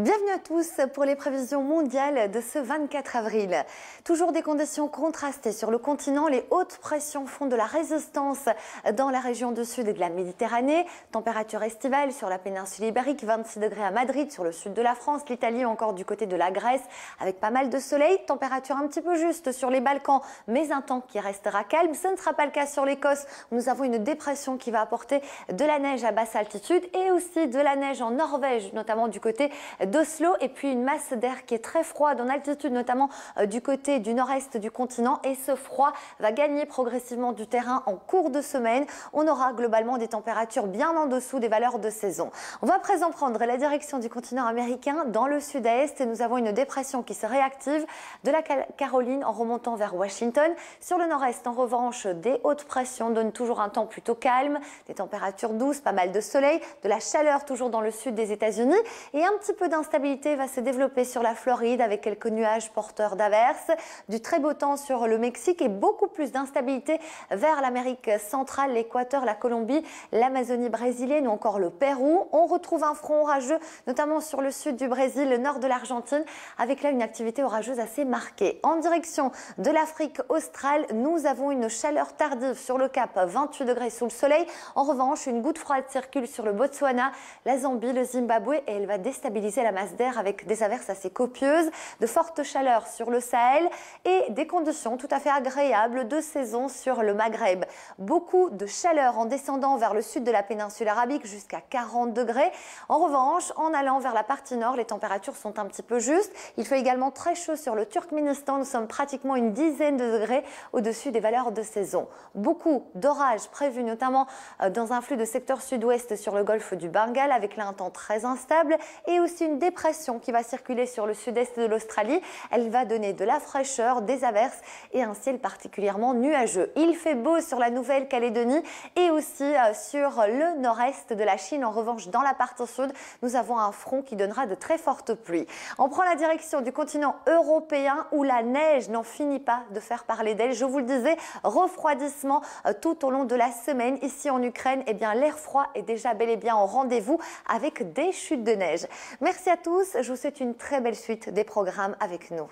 Bienvenue à tous pour les prévisions mondiales de ce 24 avril. Toujours des conditions contrastées sur le continent. Les hautes pressions font de la résistance dans la région du sud et de la Méditerranée. Température estivale sur la péninsule ibérique, 26 degrés à Madrid, sur le sud de la France, l'Italie ou encore du côté de la Grèce, avec pas mal de soleil. Température un petit peu juste sur les Balkans, mais un temps qui restera calme. Ce ne sera pas le cas sur l'Écosse, où nous avons une dépression qui va apporter de la neige à basse altitude et aussi de la neige en Norvège, notamment du côté d'Oslo, et puis une masse d'air qui est très froide en altitude, notamment du côté du nord-est du continent, et ce froid va gagner progressivement du terrain en cours de semaine. On aura globalement des températures bien en dessous des valeurs de saison. On va à présent prendre la direction du continent américain dans le sud-est, et nous avons une dépression qui se réactive de la Caroline en remontant vers Washington. Sur le nord-est, en revanche, des hautes pressions donnent toujours un temps plutôt calme, des températures douces, pas mal de soleil, de la chaleur toujours dans le sud des États-Unis, et un petit peu d'instabilité va se développer sur la Floride avec quelques nuages porteurs d'averses, du très beau temps sur le Mexique et beaucoup plus d'instabilité vers l'Amérique centrale, l'Équateur, la Colombie, l'Amazonie brésilienne ou encore le Pérou. On retrouve un front orageux, notamment sur le sud du Brésil, le nord de l'Argentine, avec là une activité orageuse assez marquée. En direction de l'Afrique australe, nous avons une chaleur tardive sur le Cap, 28 degrés sous le soleil. En revanche, une goutte froide circule sur le Botswana, la Zambie, le Zimbabwe, et elle va déstabiliser la masse d'air avec des averses assez copieuses, de fortes chaleurs sur le Sahel et des conditions tout à fait agréables de saison sur le Maghreb. Beaucoup de chaleur en descendant vers le sud de la péninsule arabique jusqu'à 40 degrés. En revanche, en allant vers la partie nord, les températures sont un petit peu justes. Il fait également très chaud sur le Turkménistan. Nous sommes pratiquement une dizaine de degrés au-dessus des valeurs de saison. Beaucoup d'orages prévus, notamment dans un flux de secteur sud-ouest sur le golfe du Bengale, avec là un temps très instable et aussi une dépression qui va circuler sur le sud-est de l'Australie. Elle va donner de la fraîcheur, des averses et un ciel particulièrement nuageux. Il fait beau sur la Nouvelle-Calédonie et aussi sur le nord-est de la Chine. En revanche, dans la partie sud, nous avons un front qui donnera de très fortes pluies. On prend la direction du continent européen où la neige n'en finit pas de faire parler d'elle. Je vous le disais, refroidissement tout au long de la semaine. Ici en Ukraine, eh bien, l'air froid est déjà bel et bien au rendez-vous avec des chutes de neige. Merci à tous, je vous souhaite une très belle suite des programmes avec nous.